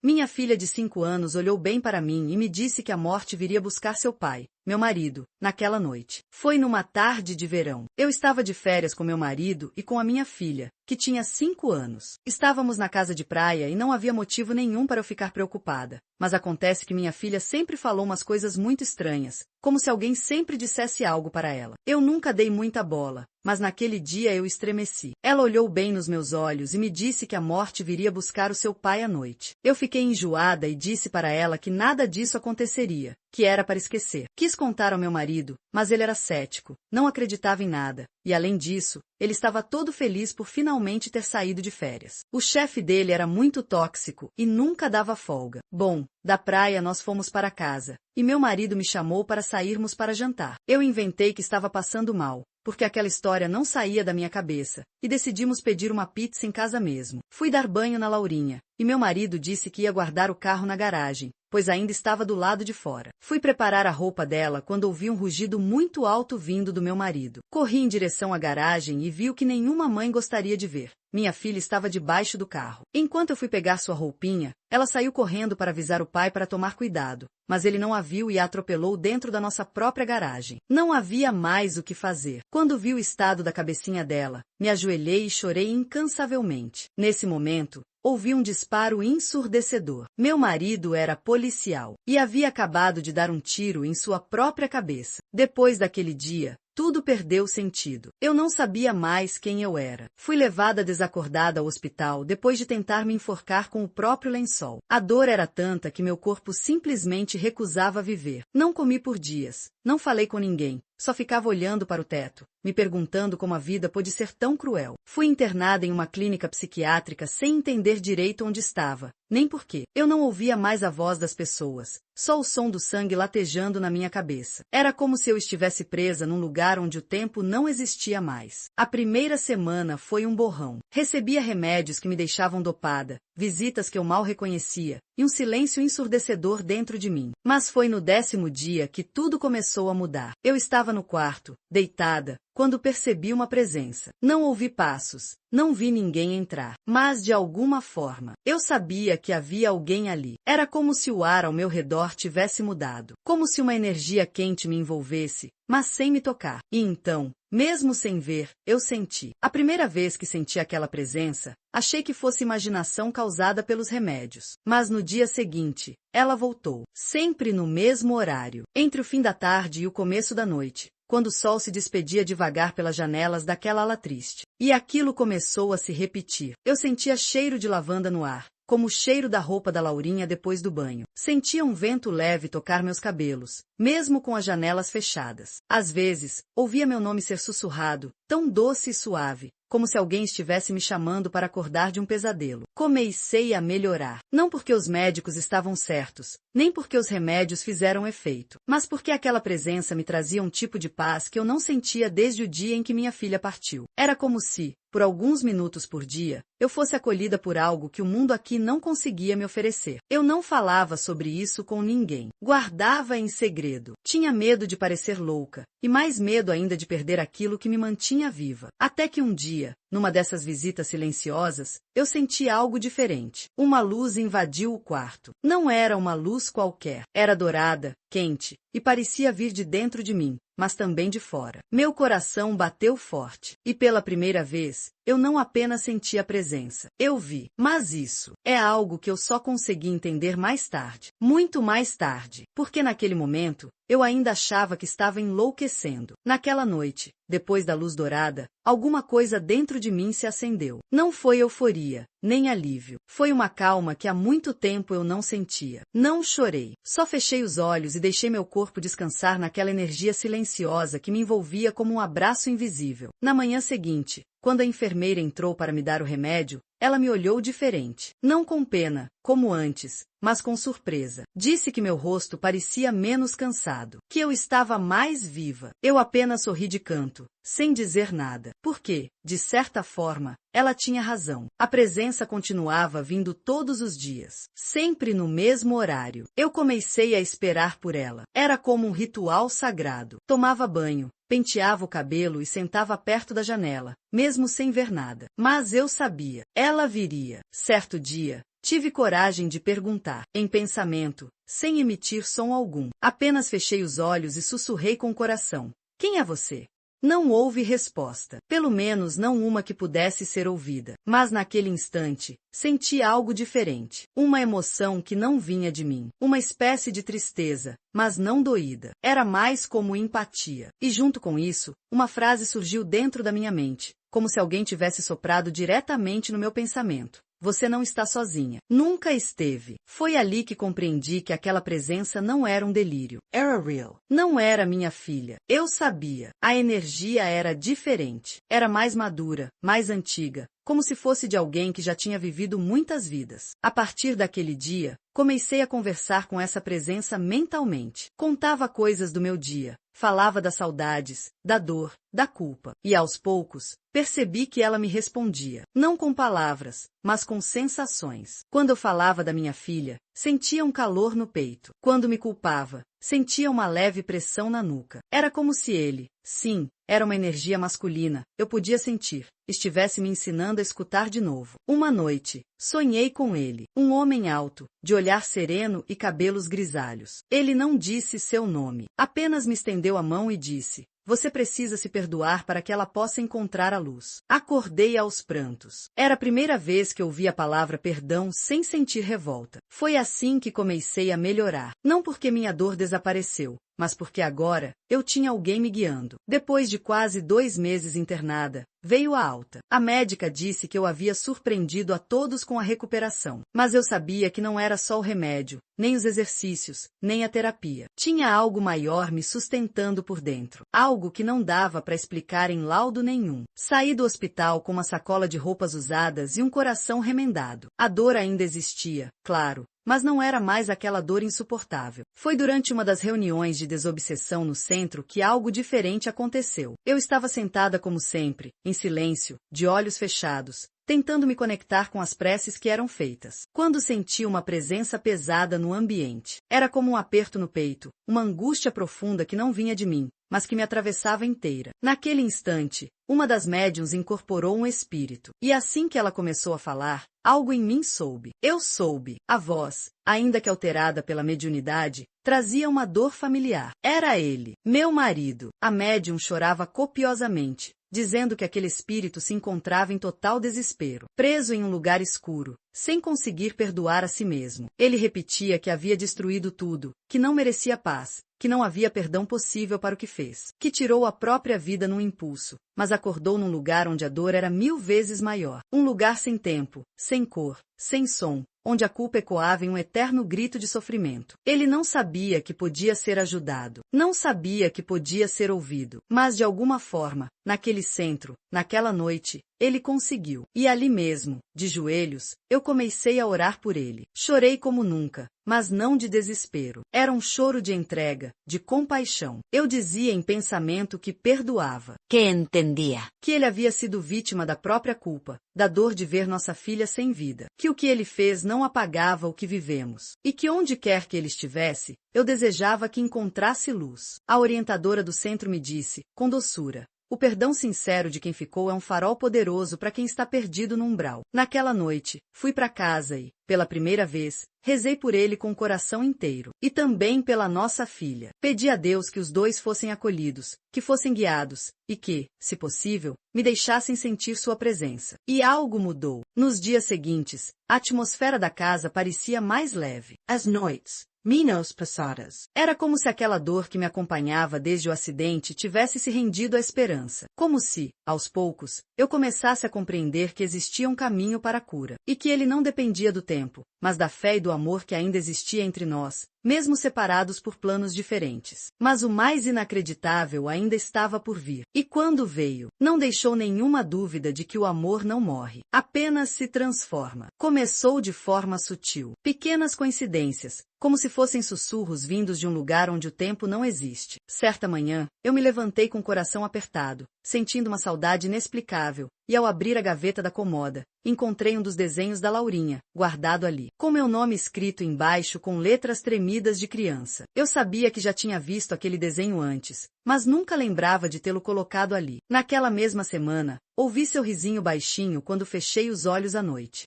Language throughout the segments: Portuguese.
Minha filha de 5 anos olhou bem para mim e me disse que a morte viria buscar seu pai, meu marido, naquela noite. Foi numa tarde de verão. Eu estava de férias com meu marido e com a minha filha, que tinha 5 anos. Estávamos na casa de praia e não havia motivo nenhum para eu ficar preocupada. Mas acontece que minha filha sempre falou umas coisas muito estranhas, como se alguém sempre dissesse algo para ela. Eu nunca dei muita bola, mas naquele dia eu estremeci. Ela olhou bem nos meus olhos e me disse que a morte viria buscar o seu pai à noite. Eu fiquei enjoada e disse para ela que nada disso aconteceria, que era para esquecer. Quis contar ao meu marido, mas ele era cético, não acreditava em nada, e além disso, ele estava todo feliz por finalmente ter saído de férias. O chefe dele era muito tóxico e nunca dava folga. Bom, da praia nós fomos para casa, e meu marido me chamou para sairmos para jantar. Eu inventei que estava passando mal, porque aquela história não saía da minha cabeça, e decidimos pedir uma pizza em casa mesmo. Fui dar banho na Laurinha, e meu marido disse que ia guardar o carro na garagem, pois ainda estava do lado de fora. Fui preparar a roupa dela quando ouvi um rugido muito alto vindo do meu marido. Corri em direção à garagem e vi o que nenhuma mãe gostaria de ver. Minha filha estava debaixo do carro. Enquanto eu fui pegar sua roupinha, ela saiu correndo para avisar o pai para tomar cuidado, mas ele não a viu e a atropelou dentro da nossa própria garagem. Não havia mais o que fazer. Quando vi o estado da cabecinha dela, me ajoelhei e chorei incansavelmente. Nesse momento, ouvi um disparo ensurdecedor. Meu marido era policial e havia acabado de dar um tiro em sua própria cabeça. Depois daquele dia, tudo perdeu sentido. Eu não sabia mais quem eu era. Fui levada desacordada ao hospital depois de tentar me enforcar com o próprio lençol. A dor era tanta que meu corpo simplesmente recusava viver. Não comi por dias. Não falei com ninguém. Só ficava olhando para o teto, me perguntando como a vida pôde ser tão cruel. Fui internada em uma clínica psiquiátrica sem entender direito onde estava, nem porquê. Eu não ouvia mais a voz das pessoas, só o som do sangue latejando na minha cabeça. Era como se eu estivesse presa num lugar onde o tempo não existia mais. A primeira semana foi um borrão. Recebia remédios que me deixavam dopada, visitas que eu mal reconhecia, e um silêncio ensurdecedor dentro de mim. Mas foi no 10º dia que tudo começou a mudar. Eu estava no quarto, deitada, quando percebi uma presença. Não ouvi passos, não vi ninguém entrar, mas de alguma forma, eu sabia que havia alguém ali. Era como se o ar ao meu redor tivesse mudado, como se uma energia quente me envolvesse, mas sem me tocar. E então, mesmo sem ver, eu senti. A primeira vez que senti aquela presença, achei que fosse imaginação causada pelos remédios. Mas no dia seguinte, ela voltou, sempre no mesmo horário, entre o fim da tarde e o começo da noite, quando o sol se despedia devagar pelas janelas daquela ala triste. E aquilo começou a se repetir. Eu sentia cheiro de lavanda no ar, como o cheiro da roupa da Laurinha depois do banho. Sentia um vento leve tocar meus cabelos, mesmo com as janelas fechadas. Às vezes, ouvia meu nome ser sussurrado, tão doce e suave, como se alguém estivesse me chamando para acordar de um pesadelo. Comecei a melhorar. Não porque os médicos estavam certos, nem porque os remédios fizeram efeito, mas porque aquela presença me trazia um tipo de paz que eu não sentia desde o dia em que minha filha partiu. Era como se, por alguns minutos por dia, eu fosse acolhida por algo que o mundo aqui não conseguia me oferecer. Eu não falava sobre isso com ninguém. Guardava em segredo. Tinha medo de parecer louca, e mais medo ainda de perder aquilo que me mantinha viva. Até que um dia, numa dessas visitas silenciosas, eu senti algo diferente. Uma luz invadiu o quarto. Não era uma luz qualquer. Era dourada, quente, e parecia vir de dentro de mim, mas também de fora. Meu coração bateu forte. E pela primeira vez, eu não apenas senti a presença. Eu vi. Mas isso é algo que eu só consegui entender mais tarde. Muito mais tarde. Porque naquele momento, eu ainda achava que estava enlouquecendo. Naquela noite, depois da luz dourada, alguma coisa dentro de mim se acendeu. Não foi euforia, nem alívio. Foi uma calma que há muito tempo eu não sentia. Não chorei. Só fechei os olhos e deixei meu corpo descansar naquela energia silenciosa que me envolvia como um abraço invisível. Na manhã seguinte, quando a enfermeira entrou para me dar o remédio, ela me olhou diferente. Não com pena, como antes, mas com surpresa. Disse que meu rosto parecia menos cansado, que eu estava mais viva. Eu apenas sorri de canto, sem dizer nada. Porque, de certa forma, ela tinha razão. A presença continuava vindo todos os dias, sempre no mesmo horário. Eu comecei a esperar por ela. Era como um ritual sagrado. Tomava banho, penteava o cabelo e sentava perto da janela, mesmo sem ver nada. Mas eu sabia, ela viria. Certo dia, Tive coragem de perguntar, em pensamento, sem emitir som algum. Apenas fechei os olhos e sussurrei com o coração. Quem é você? Não houve resposta, pelo menos não uma que pudesse ser ouvida. Mas naquele instante, senti algo diferente. Uma emoção que não vinha de mim. Uma espécie de tristeza, mas não doída. Era mais como empatia. E junto com isso, uma frase surgiu dentro da minha mente, como se alguém tivesse soprado diretamente no meu pensamento. Você não está sozinha. Nunca esteve. Foi ali que compreendi que aquela presença não era um delírio. Era real. Não era minha filha. Eu sabia. A energia era diferente. Era mais madura, mais antiga, como se fosse de alguém que já tinha vivido muitas vidas. A partir daquele dia, comecei a conversar com essa presença mentalmente. Contava coisas do meu dia. Falava das saudades, da dor, da culpa. E aos poucos, percebi que ela me respondia. Não com palavras, mas com sensações. Quando eu falava da minha filha, sentia um calor no peito. Quando me culpava, sentia uma leve pressão na nuca. Era como se ele, sim, era uma energia masculina, eu podia sentir, estivesse me ensinando a escutar de novo. Uma noite, sonhei com ele, um homem alto, de olhar sereno e cabelos grisalhos. Ele não disse seu nome, apenas me estendeu a mão e disse: você precisa se perdoar para que ela possa encontrar a luz. Acordei aos prantos. Era a primeira vez que ouvi a palavra perdão sem sentir revolta. Foi assim que comecei a melhorar. Não porque minha dor desapareceu, mas porque agora eu tinha alguém me guiando. Depois de quase 2 meses internada, veio a alta. A médica disse que eu havia surpreendido a todos com a recuperação. Mas eu sabia que não era só o remédio, nem os exercícios, nem a terapia. Tinha algo maior me sustentando por dentro. Algo que não dava para explicar em laudo nenhum. Saí do hospital com uma sacola de roupas usadas e um coração remendado. A dor ainda existia, claro, mas não era mais aquela dor insuportável. Foi durante uma das reuniões de desobsessão no centro que algo diferente aconteceu. Eu estava sentada como sempre, em silêncio, de olhos fechados, tentando me conectar com as preces que eram feitas. Quando senti uma presença pesada no ambiente. Era como um aperto no peito, uma angústia profunda que não vinha de mim, mas que me atravessava inteira. Naquele instante, uma das médiuns incorporou um espírito. E assim que ela começou a falar, algo em mim soube. Eu soube. A voz, ainda que alterada pela mediunidade, trazia uma dor familiar. Era ele, meu marido. A médium chorava copiosamente, dizendo que aquele espírito se encontrava em total desespero, preso em um lugar escuro, sem conseguir perdoar a si mesmo. Ele repetia que havia destruído tudo, que não merecia paz, que não havia perdão possível para o que fez, que tirou a própria vida num impulso, mas acordou num lugar onde a dor era 1000 vezes maior. Um lugar sem tempo, sem cor, sem som, onde a culpa ecoava em um eterno grito de sofrimento. Ele não sabia que podia ser ajudado, não sabia que podia ser ouvido, mas de alguma forma, naquele centro, naquela noite, ele conseguiu. E ali mesmo, de joelhos, eu comecei a orar por ele. Chorei como nunca, mas não de desespero. Era um choro de entrega, de compaixão. Eu dizia em pensamento que perdoava, que entendia, que ele havia sido vítima da própria culpa, da dor de ver nossa filha sem vida, que o que ele fez não apagava o que vivemos, e que onde quer que ele estivesse, eu desejava que encontrasse luz. A orientadora do centro me disse, com doçura: o perdão sincero de quem ficou é um farol poderoso para quem está perdido no umbral. Naquela noite, fui para casa e, pela primeira vez, rezei por ele com o coração inteiro. E também pela nossa filha. Pedi a Deus que os dois fossem acolhidos, que fossem guiados, e que, se possível, me deixassem sentir sua presença. E algo mudou. Nos dias seguintes, a atmosfera da casa parecia mais leve. As noites, menos passadas. Era como se aquela dor que me acompanhava desde o acidente tivesse se rendido à esperança. Como se, aos poucos, eu começasse a compreender que existia um caminho para a cura. E que ele não dependia do tempo, mas da fé e do amor que ainda existia entre nós, mesmo separados por planos diferentes. Mas o mais inacreditável ainda estava por vir. E quando veio, não deixou nenhuma dúvida de que o amor não morre, apenas se transforma. Começou de forma sutil. Pequenas coincidências, como se fossem sussurros vindos de um lugar onde o tempo não existe. Certa manhã, eu me levantei com o coração apertado, sentindo uma saudade inexplicável, e ao abrir a gaveta da cômoda, encontrei um dos desenhos da Laurinha, guardado ali, com meu nome escrito embaixo com letras tremidas de criança. Eu sabia que já tinha visto aquele desenho antes, mas nunca lembrava de tê-lo colocado ali. Naquela mesma semana, ouvi seu risinho baixinho quando fechei os olhos à noite.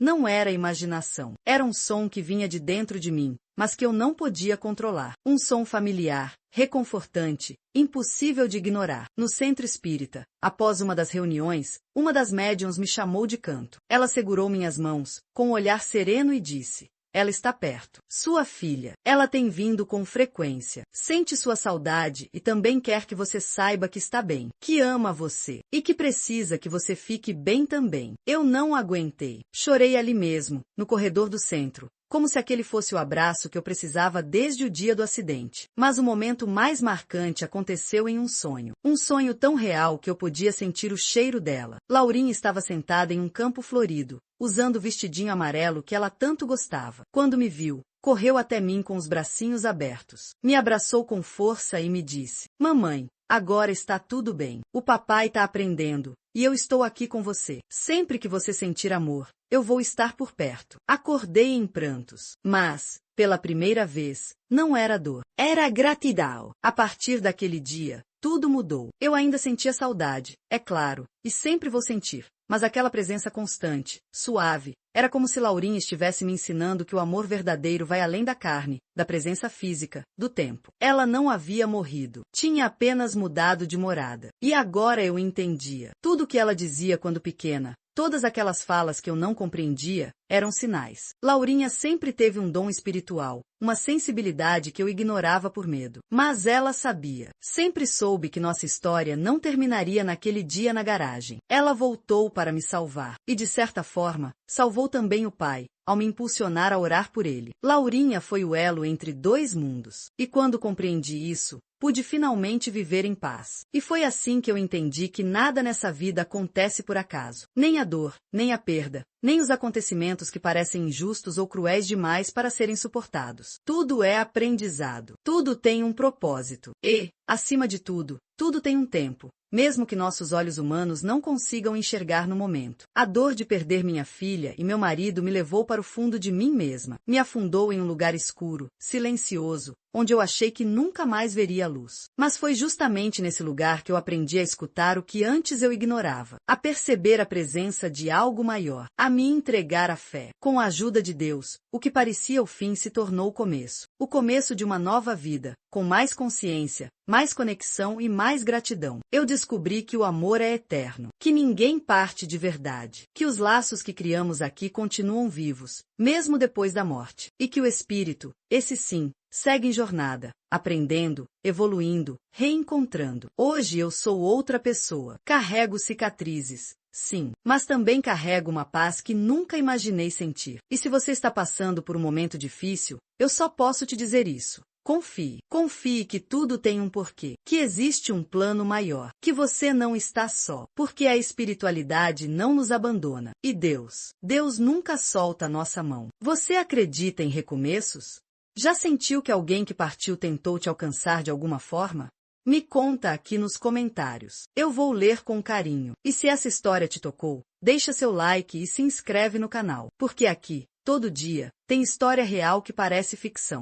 Não era imaginação. Era um som que vinha de dentro de mim, mas que eu não podia controlar. Um som familiar, reconfortante, impossível de ignorar. No centro espírita, após uma das reuniões, uma das médiuns me chamou de canto. Ela segurou minhas mãos, com um olhar sereno e disse: ela está perto. Sua filha. Ela tem vindo com frequência. Sente sua saudade e também quer que você saiba que está bem, que ama você e que precisa que você fique bem também. Eu não aguentei. Chorei ali mesmo, no corredor do centro, como se aquele fosse o abraço que eu precisava desde o dia do acidente. Mas o momento mais marcante aconteceu em um sonho. Um sonho tão real que eu podia sentir o cheiro dela. Laurinha estava sentada em um campo florido, usando o vestidinho amarelo que ela tanto gostava. Quando me viu, correu até mim com os bracinhos abertos. Me abraçou com força e me disse: mamãe, agora está tudo bem. O papai está aprendendo, e eu estou aqui com você. Sempre que você sentir amor, eu vou estar por perto. Acordei em prantos, mas, pela primeira vez, não era dor, era gratidão. A partir daquele dia, tudo mudou. Eu ainda sentia saudade, é claro, e sempre vou sentir. Mas aquela presença constante, suave, era como se Laurinha estivesse me ensinando que o amor verdadeiro vai além da carne, da presença física, do tempo. Ela não havia morrido, tinha apenas mudado de morada. E agora eu entendia. Tudo o que ela dizia quando pequena, todas aquelas falas que eu não compreendia, eram sinais. Laurinha sempre teve um dom espiritual, uma sensibilidade que eu ignorava por medo. Mas ela sabia. Sempre soube que nossa história não terminaria naquele dia na garagem. Ela voltou para me salvar. E de certa forma, salvou também o pai, ao me impulsionar a orar por ele. Laurinha foi o elo entre dois mundos. E quando compreendi isso, pude finalmente viver em paz. E foi assim que eu entendi que nada nessa vida acontece por acaso. Nem a dor, nem a perda, nem os acontecimentos que parecem injustos ou cruéis demais para serem suportados. Tudo é aprendizado. Tudo tem um propósito. E, acima de tudo, tudo tem um tempo, mesmo que nossos olhos humanos não consigam enxergar no momento. A dor de perder minha filha e meu marido me levou para o fundo de mim mesma. Me afundou em um lugar escuro, silencioso, onde eu achei que nunca mais veria a luz. Mas foi justamente nesse lugar que eu aprendi a escutar o que antes eu ignorava, a perceber a presença de algo maior, a me entregar à fé. Com a ajuda de Deus, o que parecia o fim se tornou o começo de uma nova vida, com mais consciência, mais conexão e mais gratidão. Eu descobri que o amor é eterno, que ninguém parte de verdade, que os laços que criamos aqui continuam vivos, mesmo depois da morte, e que o espírito, esse sim, segue em jornada, aprendendo, evoluindo, reencontrando. Hoje eu sou outra pessoa. Carrego cicatrizes, sim, mas também carrego uma paz que nunca imaginei sentir. E se você está passando por um momento difícil, eu só posso te dizer isso. Confie. Confie que tudo tem um porquê, que existe um plano maior, que você não está só, porque a espiritualidade não nos abandona. E Deus nunca solta a nossa mão. Você acredita em recomeços? Já sentiu que alguém que partiu tentou te alcançar de alguma forma? Me conta aqui nos comentários. Eu vou ler com carinho. E se essa história te tocou, deixa seu like e se inscreve no canal, porque aqui, todo dia, tem história real que parece ficção.